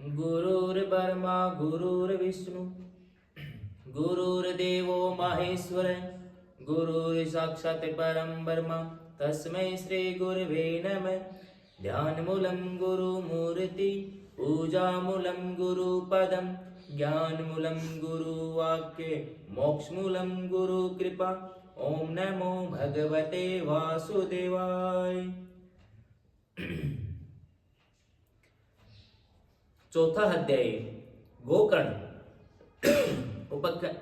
गुरुर्ब्रह्मा गुरुर्विष्णु गुरुर्देवो महेश्वर गुरुर्साक्षात् परं ब्रह्म तस्मै श्री गुरवे नमः। ध्यानमूलं गुरुमूर्ति पूजामूलं गुरुपदं ज्ञानमूलं गुरुवाक्ये मोक्षमूलं गुरुकृपा। ओम नमो भगवते वासुदेवाय। चौथा अध्याय गोकर्ण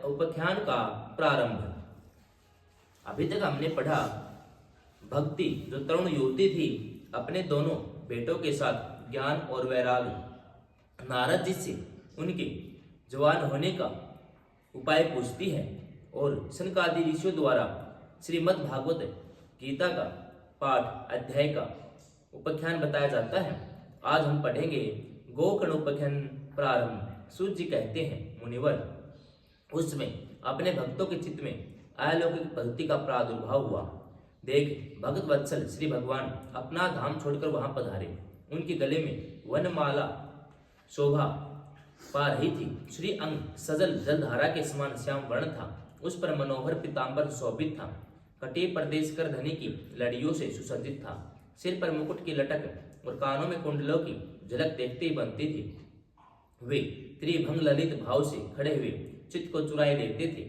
उपाख्यान का प्रारंभ। अभी तक हमने पढ़ा भक्ति जो तरुण युवती थी अपने दोनों बेटों के साथ ज्ञान और वैराग्य नारद जी से उनके जवान होने का उपाय पूछती है और सनकादि ऋषियों द्वारा श्रीमद् भागवत गीता का पाठ अध्याय का उपाख्यान बताया जाता है। आज हम पढ़ेंगे गोकर्ण उपाख्यान प्रारंभ। सूत जी कहते हैं, मुनिवर, उसमें अपने भक्तों के चित्त में अलौकिक भक्ति का प्रादुर्भाव हुआ। देख, भक्त वत्सल श्री भगवान अपना धाम छोड़कर वहां पधारे। उनके गले में वनमाला शोभा पा रही थी। श्री अंग सजल जलधारा के समान श्याम वर्ण था। उस पर मनोहर पीताम्बर शोभित था। कटे प्रदेश कर धनी की लड़ियों से सुसज्जित था। सिर पर मुकुट की लटक और कानों में कुंडलों की झलक देखते ही बनती थी। वे त्रिभंग ललित भाव से खड़े हुए चित्त को चुराए लेते थे।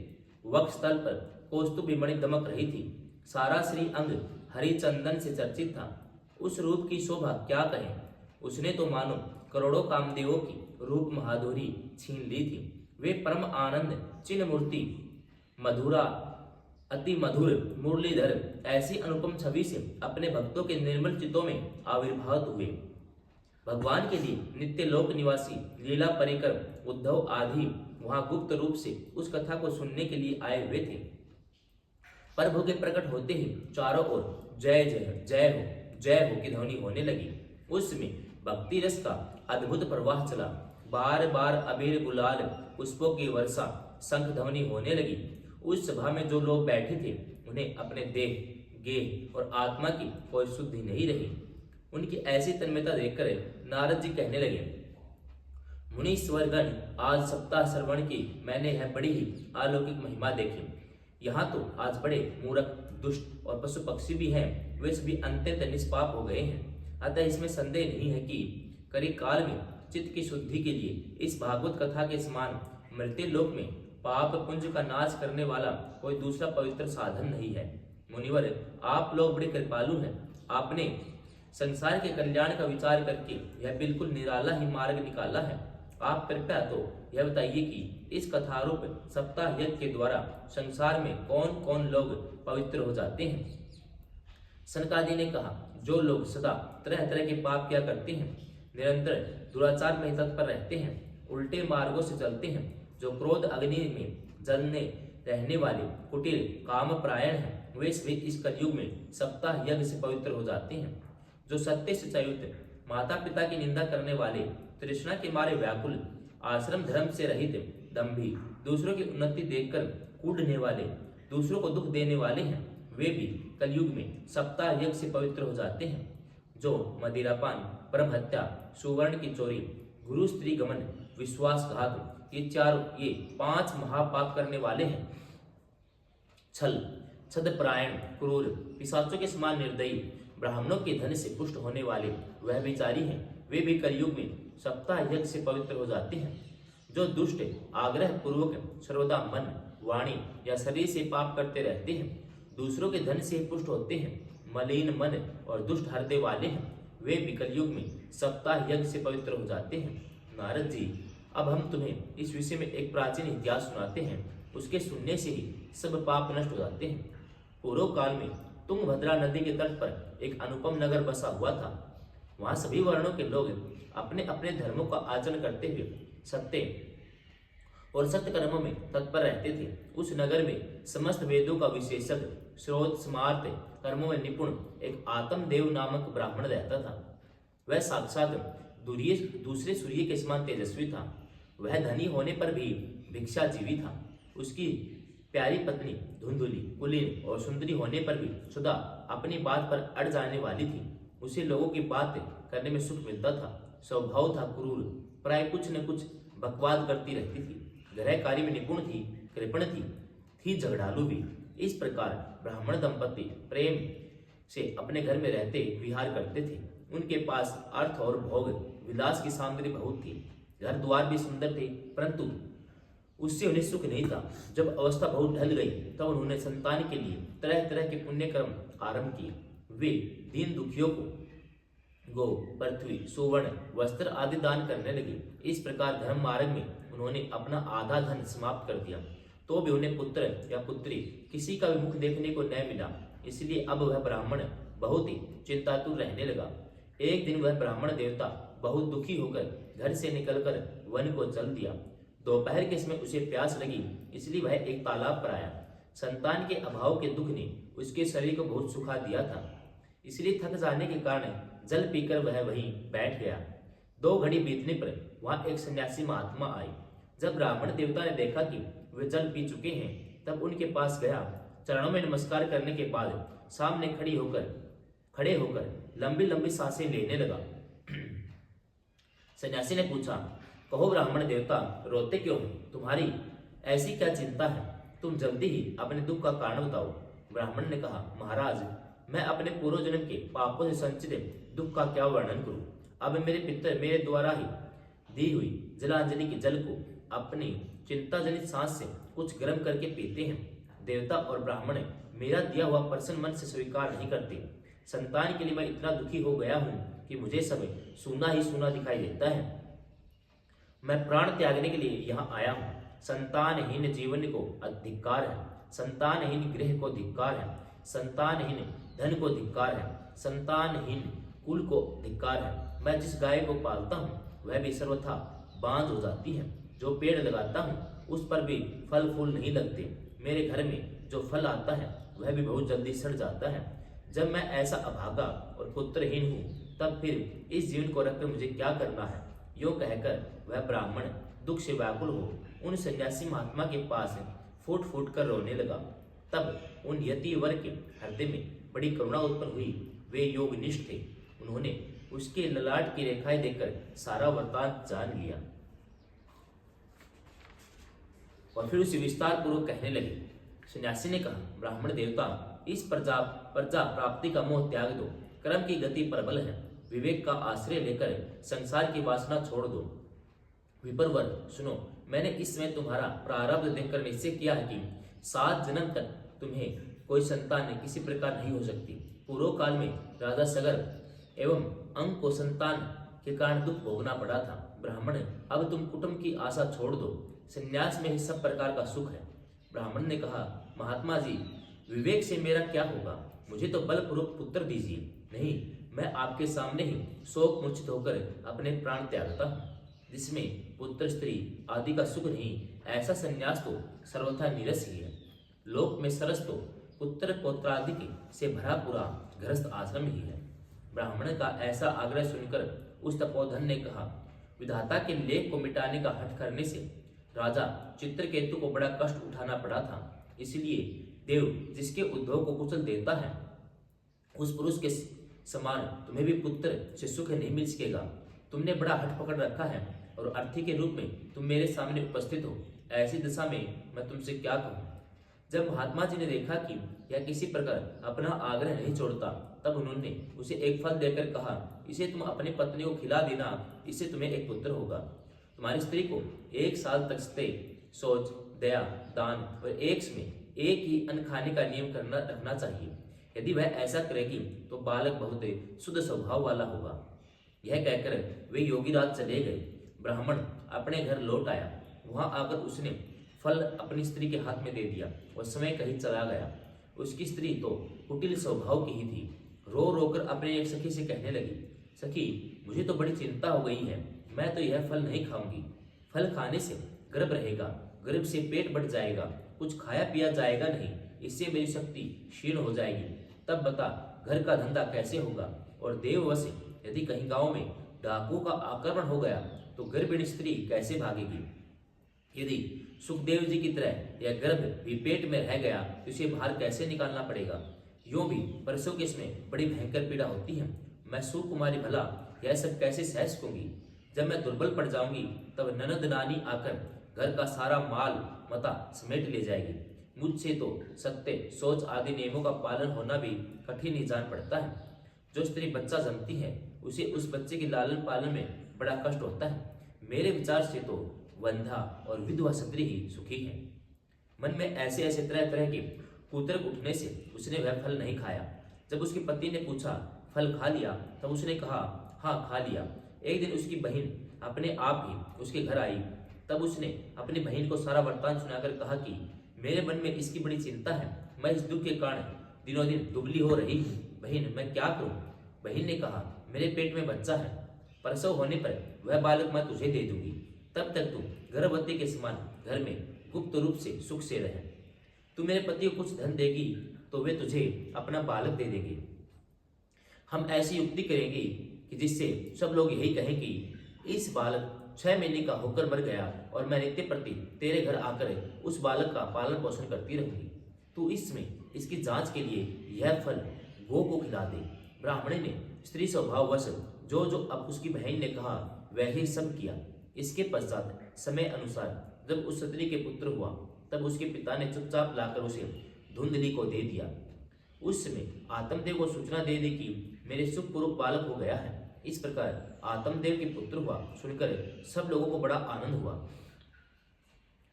वक्ष स्थल पर कौस्तुभी मणि दमक रही थी। सारा श्री अंग हरि चंदन से चर्चित था। उस रूप की शोभा क्या कहें। उसने तो मानो करोड़ों कामदेवों की रूप महाधुरी छीन ली थी। वे परम आनंद चिन्ह मूर्ति मधुरा अति मधुर मुरलीधर ऐसी अनुपम छवि से अपने भक्तों के निर्मल चित्तों में आविर्भाव हुए। भगवान के लिए नित्य लोक निवासी लीला परिकर उद्धव आदि वहां गुप्त रूप से उस कथा को सुनने के लिए आए हुए थे। प्रभु के प्रकट होते ही चारों ओर जय जय जय हो की ध्वनि होने लगी। उसमें भक्ति रस का अद्भुत प्रवाह चला। बार बार अबीर गुलाल पुष्पों की वर्षा शंख ध्वनि होने लगी। उस सभा में जो लोग बैठे थे उन्हें अपने देह गेह और आत्मा की कोई शुद्धि नहीं रही। उनकी ऐसी तन्मयता देखकर नारद जी कहने लगे, मुनीश्वरगण, आज सप्ताह श्रवण की मैंने यह बड़ी ही अलौकिक महिमा देखी। यहाँ तो आज बड़े मूर्ख दुष्ट और पशु पक्षी भी हैं। वे सभी अत्यंत निष्पाप हो गए हैं। अतः इसमें संदेह नहीं है कि करी काल में चित्त की शुद्धि के लिए इस भागवत कथा के समान मृत्यु लोक में पाप पुंज का नाश करने वाला कोई दूसरा पवित्र साधन नहीं है। मुनिवर, आप लोग बड़े कृपालु हैं। आपने संसार के कल्याण का विचार करके यह बिल्कुल निराला ही मार्ग निकाला है। आप कृपया तो यह बताइए कि इस कथारूप सप्ताह यज्ञ के द्वारा संसार में कौन कौन लोग पवित्र हो जाते हैं। सनकादि ने कहा, जो लोग सदा तरह तरह के पाप किया करते हैं, निरंतर दुराचार में तत्पर रहते हैं, उल्टे मार्गों से चलते हैं, जो क्रोध अग्नि में जलने रहने वाले कुटिल काम प्रायण हैं, वे सभी इस कलयुग में सप्ताह यज्ञ से पवित्र हो जाते हैं। जो सत्य से युक्त माता पिता की निंदा करने वाले, तृष्णा के मारे व्याकुल, आश्रम धर्म से रहित, दंभी, दूसरों की उन्नति देखकर कूदने वाले, दूसरों को दुख देने वाले हैं, वे भी कलयुग में सप्ताह यज्ञ से पवित्र हो जाते हैं। जो मदिरापान, परम हत्या, सुवर्ण की चोरी, गुरु स्त्री गमन, विश्वासघात, ये 5 महापाप करने वाले हैं। छल, छदपरायण, क्रूर, पिशाचों के समान निर्दयी, ब्राह्मणों के धन से पुष्ट होने वाले वह विचारी हैं। वे भी कलयुग में सप्ताह यज्ञ से पवित्र हो जाते हैं। जो दुष्ट आग्रह पूर्वक सर्वदा मन, वाणी या शरीर से पाप करते रहते हैं, दूसरों के धन से पुष्ट होते हैं, मलिन मन और दुष्ट हृदय वाले हैं, वे भी कलयुग में सप्ताह यज्ञ से पवित्र हो जाते हैं। नारद जी, अब हम तुम्हें इस विषय में एक प्राचीन इतिहास सुनाते हैं। उसके सुनने से ही सब पाप नष्ट हो जाते हैं। पूर्व काल में तुंगभद्रा नदी के तट पर एक अनुपम नगर बसा हुआ था। वहां सभी वर्णों के लोग अपने अपने धर्मों का आचरण करते हुए सत्य और सत्य कर्मों में तत्पर रहते थे। उस नगर में समस्त वेदों का विशेषज्ञ, स्रोत स्मार्त कर्मों में निपुण एक आत्मदेव नामक ब्राह्मण रहता था। वह साक्षात दूसरे सूर्य के समान तेजस्वी था। वह धनी होने पर भी भिक्षाजीवी था। उसकी प्यारी पत्नी धुंधुली, कुलीन और सुंदरी होने पर भी सदा अपनी बात पर अड़ जाने वाली थी। उसे लोगों की बात करने में सुख मिलता था। स्वभाव था क्रूर, प्राय कुछ न कुछ बकवाद करती रहती थी, गृह कार्य में निपुण थी, कृपण थी झगड़ालू भी। इस प्रकार ब्राह्मण दंपति प्रेम से अपने घर में रहते विहार करते थे। उनके पास अर्थ और भोग विलास की सामग्री बहुत थी, घर द्वार भी सुंदर थे, परंतु उससे उन्हें सुख नहीं था। जब अवस्था बहुत ढल गई तब उन्होंने संतान के लिए तरह तरह के पुण्य कर्म आरंभ किए। वे दीन दुखियों को गो, पृथ्वी, सुवर्ण, वस्त्र आदि दान करने लगे। इस प्रकार धर्म मार्ग में उन्होंने अपना आधा धन समाप्त कर दिया, तो भी उन्हें पुत्र या पुत्री किसी का भी मुख देखने को न मिला। इसलिए अब वह ब्राह्मण बहुत ही चिंतातुर रहने लगा। एक दिन वह ब्राह्मण देवता बहुत दुखी होकर घर से निकलकर वन को चल दिया। दोपहर के समय उसे प्यास लगी, इसलिए वह एक तालाब पर आया। संतान के अभाव के दुख ने उसके शरीर को बहुत सुखा दिया था, इसलिए थक जाने के कारण जल पीकर वह वहीं बैठ गया। 2 घड़ी बीतने पर वहां एक सन्यासी महात्मा आए। जब ब्राह्मण देवता ने देखा कि वे जल पी चुके हैं, तब उनके पास गया। चरणों में नमस्कार करने के बाद सामने खड़े होकर लंबी लंबी सांसें लेने लगा। सन्यासी ने पूछा, कहो ब्राह्मण देवता, रोते क्यों हो? तुम्हारी ऐसी क्या चिंता है? तुम जल्दी ही अपने दुख का कारण बताओ। ब्राह्मण ने कहा, महाराज, मैं अपने पूर्व जन्म के पापों से संचित दुख का क्या वर्णन करूं? अब मेरे पितर मेरे द्वारा ही दी हुई जलांजलि के जल को अपनी चिंताजनित सांस से कुछ गर्म करके पीते हैं। देवता और ब्राह्मण मेरा दिया हुआ प्रसन्न मन से स्वीकार नहीं करते। संतान के लिए मैं इतना दुखी हो गया हूं कि मुझे सब सूना ही सूना दिखाई देता है। मैं प्राण त्यागने के लिए यहाँ आया हूँ। संतानहीन जीवन को धिक्कार है, संतानहीन गृह को धिक्कार है, संतानहीन धन को धिक्कार है, संतानहीन कुल को धिक्कार है। मैं जिस गाय को पालता हूँ वह भी सर्वथा बांझ हो जाती है। जो पेड़ लगाता हूँ उस पर भी फल फूल नहीं लगते। मेरे घर में जो फल आता है वह भी बहुत जल्दी सड़ जाता है। जब मैं ऐसा अभागा और पुत्रहीन हूँ, तब फिर इस जीवन को रखकर मुझे क्या करना है? यूं कहकर वह ब्राह्मण दुख से व्याकुल हो उन सन्यासी महात्मा के पास फूट फूट कर रोने लगा। तब उन यति वर के हृदय में बड़ी करुणा उत्पन्न हुई। वे योगनिष्ठ थे। उन्होंने उसके ललाट की रेखाएं देखकर सारा वृत्तांत जान लिया और फिर उसे विस्तार पूर्वक कहने लगे। सन्यासी ने कहा, ब्राह्मण देवता, इस प्रजा प्राप्ति का मोह त्याग दो। कर्म की गति प्रबल है। विवेक का आश्रय लेकर संसार की वासना छोड़ दो। विप्रवर, सुनो, मैंने इस समय तुम्हारा प्रारब्ध देखकर निश्चय किया है कि 7 जन्म तक तुम्हें कोई संतान किसी प्रकार नहीं हो सकती। पूर्व काल में राजा सगर एवं अंग को संतान के कारण दुख भोगना पड़ा था। ब्राह्मण, अब तुम कुटुंब की आशा छोड़ दो। संन्यास में ही सब प्रकार का सुख है। ब्राह्मण ने कहा, महात्मा जी, विवेक से मेरा क्या होगा? मुझे तो बलपूर्वक पुत्र दीजिए। नहीं, मैं आपके सामने ही शोक मूर्छित होकर अपने प्राण त्यागता हूँ। जिसमें पुत्र स्त्री आदि का सुख नहीं, ऐसा संन्यास तो सर्वथा नीरस ही है। लोक में सरस तो पुत्र पौत्रादि से भरा पूरा गृहस्थ आश्रम ही है। ब्राह्मण का ऐसा आग्रह सुनकर उस तपोधन ने कहा, विधाता के लेख को मिटाने का हठ करने से राजा चित्रकेतु को बड़ा कष्ट उठाना पड़ा था। इसलिए देव जिसके उद्योग को कुचल देता है, उस पुरुष के समान तुम्हें भी पुत्र से सुख नहीं मिल सकेगा। तुमने बड़ा हठ पकड़ रखा है और अर्थी के रूप में तुम मेरे सामने उपस्थित हो। ऐसी दशा में मैं तुमसे क्या कहूँ? जब महात्मा जी ने देखा कि यह किसी प्रकार अपना आग्रह नहीं छोड़ता, तब उन्होंने उसे एक फल देकर कहा, इसे तुम अपनी पत्नी को खिला देना, इससे तुम्हें एक पुत्र होगा। तुम्हारी स्त्री को 1 साल तक स्तेय, शौच, दया, दान और एक में एक ही अन्न खाने का नियम रखना चाहिए। यदि वह ऐसा करेगी तो बालक बहुत शुद्ध स्वभाव वाला होगा। यह कहकर वे योगीराज चले गए। ब्राह्मण अपने घर लौट आया। वहां आकर उसने फल अपनी स्त्री के हाथ में दे दिया और समय कहीं चला गया। उसकी स्त्री तो कुटिल स्वभाव की ही थी। रो रोकर अपने एक सखी से कहने लगी, सखी, मुझे तो बड़ी चिंता हो गई है। मैं तो यह फल नहीं खाऊंगी। फल खाने से गर्भ रहेगा, गर्भ से पेट बढ़ जाएगा, कुछ खाया पिया जाएगा नहीं, इससे मेरी शक्ति क्षीण हो जाएगी। तब बता, घर का धंधा कैसे होगा? और देववश यदि कहीं गांव में डाकुओं का आक्रमण हो गया तो गर्भिणी स्त्री कैसे भागेगी? यदि सुखदेव जी की तरह यह गर्भ भी पेट में रह गया तो इसे बाहर कैसे निकालना पड़ेगा? यूं भी प्रसव के समय बड़ी भयंकर पीड़ा होती है। मैं सुकुमारी भला यह सब कैसे सह सकूंगी? जब मैं दुर्बल पड़ जाऊंगी तब ननद नानी आकर घर का सारा माल मता समेट ले जाएगी। मुझसे तो सत्य, सोच आदि नियमों का पालन होना भी कठिन ही जान पड़ता है। जो स्त्री बच्चा जन्मती है उसे उस बच्चे के लालन पालन में बड़ा कष्ट होता है। मेरे विचार से तो वंधा और विधवा स्त्री ही सुखी है। मन में ऐसे ऐसे तरह तरह के कुतर्क उठने से उसने वह फल नहीं खाया। जब उसके पति ने पूछा फल खा लिया, तब उसने कहा हाँ खा लिया। एक दिन उसकी बहन अपने आप ही उसके घर आई। तब उसने अपनी बहन को सारा वृत्तांत सुनाकर कहा कि मेरे मन में इसकी बड़ी चिंता है। मैं इस दुख के कारण दिनों दिन दुबली हो रही हूँ। बहन मैं क्या करूँ? बहन ने कहा मेरे पेट में बच्चा है, प्रसव होने पर वह बालक मैं तुझे दे दूंगी। तब तक तू गर्भवती के समान घर में गुप्त रूप से सुख से रहे। तू मेरे पति को कुछ धन देगी तो वे तुझे अपना बालक दे देंगे। हम ऐसी युक्ति करेंगे कि जिससे सब लोग यही कहें कि इस बालक 6 महीने का होकर मर गया और मैं नित्य प्रति तेरे घर आकर उस बालक का पालन पोषण करती रहूंगी। तू इसमें इसकी जांच के लिए यह फल गो को खिला दे। ब्राह्मणी ने स्त्री स्वभाववश जो जो अब उसकी बहन ने कहा वह ही सब किया। इसके पश्चात समय अनुसार जब उस स्त्री के पुत्र हुआ तब उसके पिता ने चुपचाप लाकर उसे धुंधली को दे दिया। उस समय आत्मदेव को सूचना दे दी कि मेरे सुखपूर्वक बालक हो गया है। इस प्रकार आत्मदेव के पुत्र हुआ सुनकर सब लोगों को बड़ा आनंद हुआ।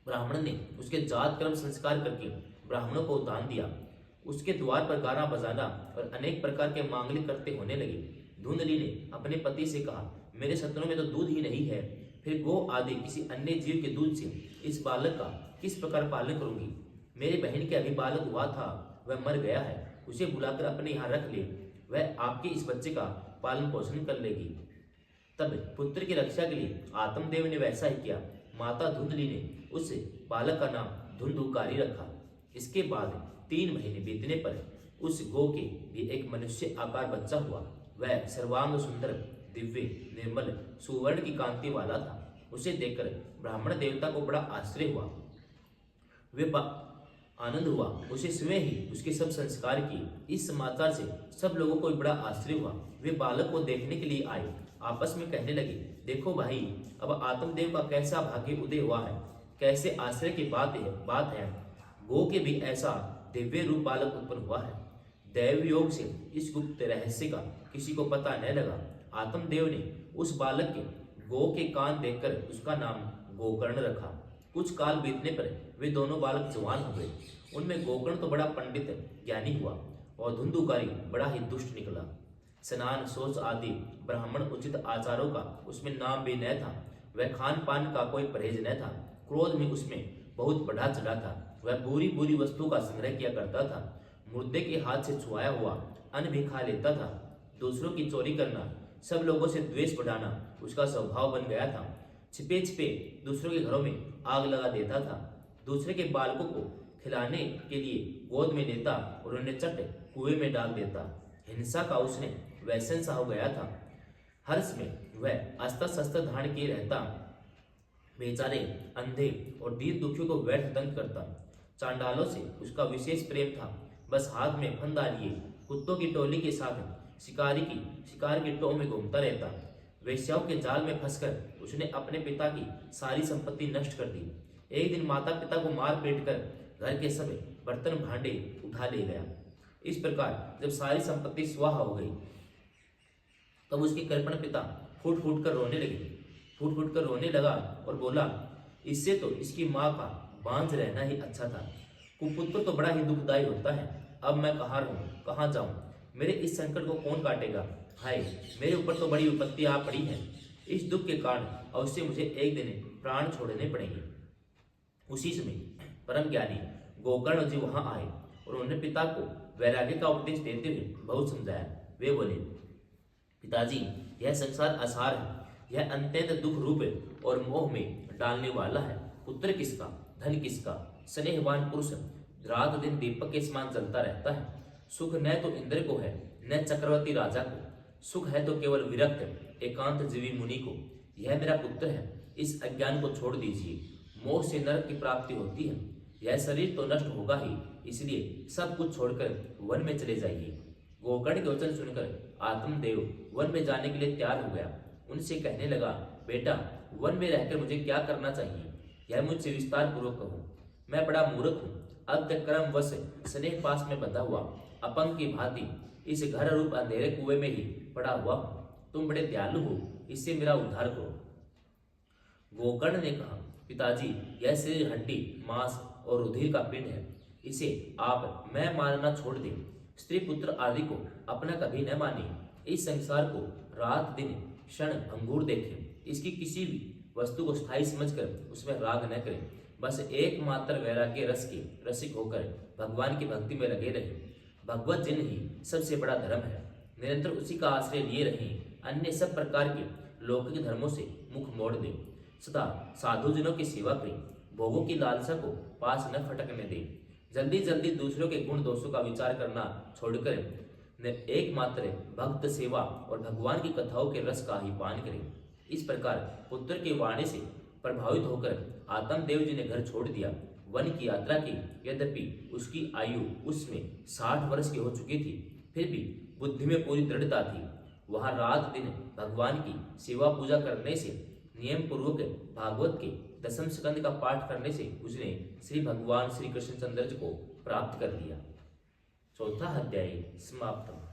ब्राह्मण ने उसके जात कर्म संस्कार करके ब्राह्मणों को दान दिया। उसके द्वार पर गाना बजाना और अनेक प्रकार के मांगलिक करते होने लगे। धुंधली ने अपने पति से कहा मेरे सत्रों में तो दूध ही नहीं है, फिर गो आदि किसी अन्य जीव के दूध से इस बालक का किस प्रकार पालन करूंगी? मेरी बहन के अभी बालक हुआ था, वह मर गया है, उसे बुलाकर अपने यहाँ रख ले, वह आपके इस बच्चे का पालन पोषण कर लेगी। तब पुत्र की रक्षा के लिए आत्मदेव ने वैसा ही किया। माता धुंधली ने उस बालक का नाम धुंधुकारी रखा। इसके बाद 3 महीने बीतने पर उस गो के भी एक मनुष्य आकार बच्चा हुआ। वह सर्वांग सुंदर, दिव्य, निर्मल, सुवर्ण की कांति वाला था। उसे देखकर ब्राह्मण देवता को बड़ा आश्चर्य हुआ, वे आनंद हुआ। उसे स्वयं ही उसके सब संस्कार किए। इस समाचार से सब लोगों को बड़ा आश्चर्य हुआ। वे बालक को देखने के लिए आए, आपस में कहने लगे देखो भाई, अब आत्मदेव का कैसा भाग्य उदय हुआ है, कैसे आश्चर्य की बात है। गो के भी ऐसा दिव्य रूप बालक उत्पन्न हुआ है। दैव योग से इस गुप्त रहस्य का किसी को पता न लगा। आत्मदेव ने उस बालक के गो के कान देखकर उसका नाम गोकर्ण रखा। कुछ काल बीतने पर वे दोनों बालक जवान हो गए। उनमें गोकर्ण तो बड़ा पंडित ज्ञानी हुआ और धुंधुकारी बड़ा ही दुष्ट निकला। स्नान, शौच आदि ब्राह्मण उचित आचारों का उसमें नाम भी न था। वह खान पान का कोई परहेज न था। क्रोध में उसमें बहुत बढ़ा चढ़ा था। वह बुरी बुरी वस्तु का संग्रह किया करता था। मुर्दे के हाथ से छुआया हुआ अन्न भी खा लेता था। दूसरों की चोरी करना, सब लोगों से द्वेष बढ़ाना उसका स्वभाव बन गया था। छिपे छिपे दूसरों के घरों में आग लगा देता था। दूसरे के बालकों को खिलाने के लिए गोद में लेता और उन्हें चट कुएं में डाल देता। हिंसा का उसने व्यसन सा हो गया था। हर्ष में वह अस्त्र शस्त्र धारण किए रहता। बेचारे अंधे और दीन दुखियों को व्यर्थ दंड करता। चांडालों से उसका विशेष प्रेम था। बस हाथ में फंदा लिए कुत्तों की टोली के साथ शिकार की टोह में घूमता रहता। वेश्याओं के जाल में फंसकर उसने अपने पिता की सारी संपत्ति नष्ट कर दी। एक दिन माता पिता को मार पीट कर घर के सब बर्तन भांडे उठा ले गया। इस प्रकार जब सारी संपत्ति स्वाहा हो गई तब उसके कृपण पिता फूट फूट कर रोने लगा और बोला इससे तो इसकी माँ का बांझ रहना ही अच्छा था। कुपुत्र तो बड़ा ही दुखदायी होता है। अब मैं कहाँ रहूं, कहाँ जाऊं? मेरे इस संकट को कौन काटेगा? हाय, मेरे ऊपर तो बड़ी विपत्ति आ पड़ी है। इस दुख के कारण अवश्य मुझे एक दिन प्राण छोड़ने पड़ेंगे। उसी समय परम ज्ञानी गोकर्ण जी वहां आए और उन्होंने पिता को वैराग्य का उपदेश देते हुए बहुत समझाया। वे बोले पिताजी, यह संसार असार है, यह अत्यंत दुख रूप और मोह में डालने वाला है। पुत्र किसका, धन किसका? स्नेहवान पुरुष रात दिन दीपक के समान जलता रहता है। सुख न तो इंद्र को है न चक्रवर्ती राजा को। सुख है तो केवल विरक्त एकांत जीवी मुनि को। यह मेरा पुत्र है, इस अज्ञान को छोड़ दीजिए। मोह से नरक की प्राप्ति होती है। यह शरीर तो नष्ट होगा ही, इसलिए सब कुछ छोड़कर वन में चले जाइए। गोकर्ण के वचन सुनकर आत्मदेव वन में जाने के लिए तैयार हो गया। उनसे कहने लगा, बेटा, वन में रहकर मुझे क्या करना चाहिए, यह मुझसे विस्तार पूर्वक कहो। मैं बड़ा मूर्ख हूँ, अब तक क्रमवश स्नेह पास में बंधा हुआ अपंग की भांति इस घर रूप अंधेरे कुएं में ही पड़ा हुआ हूँ। तुम बड़े दयालु हो, इससे मेरा उद्धार करो। गोकर्ण ने कहा, पिताजी, यह शरीर हड्डी, मांस और रुधिर का पिंड है, इसे आप मैं मानना छोड़ दें। स्त्री पुत्र आदि को अपना कभी न माने। इस संसार को रात दिन क्षण भंगुर देखें। इसकी किसी भी वस्तु को स्थायी समझकर उसमें राग न करें। बस एकमात्र वैराग्य रस के रसिक होकर भगवान की भक्ति में लगे रहें। भगवत जन ही सबसे बड़ा धर्म है। निरंतर उसी का आश्रय लिए रहें। अन्य सब प्रकार के लौकिक धर्मों से मुख मोड़ दें। सदा साधुजनों की सेवा करें। भोगों की लालसा को पास न फटकने दें। जल्दी जल्दी दूसरों के गुण दोषों का विचार करना छोड़कर एकमात्र भक्त सेवा और भगवान की कथाओं के रस का ही पान करें। इस प्रकार पुत्र की वाणी से प्रभावित होकर आत्मदेव जी ने घर छोड़ दिया। वन की यात्रा की। यद्यपि उसकी आयु उसमें 60 वर्ष की हो चुकी थी, फिर भी बुद्धि में पूरी दृढ़ता थी। वहां रात दिन भगवान की सेवा पूजा करने से, नियम पूर्वक भागवत के दसम स्कंद का पाठ करने से उसने श्री भगवान श्री कृष्णचंद्र जी को प्राप्त कर लिया। चौथा अध्याय समाप्त।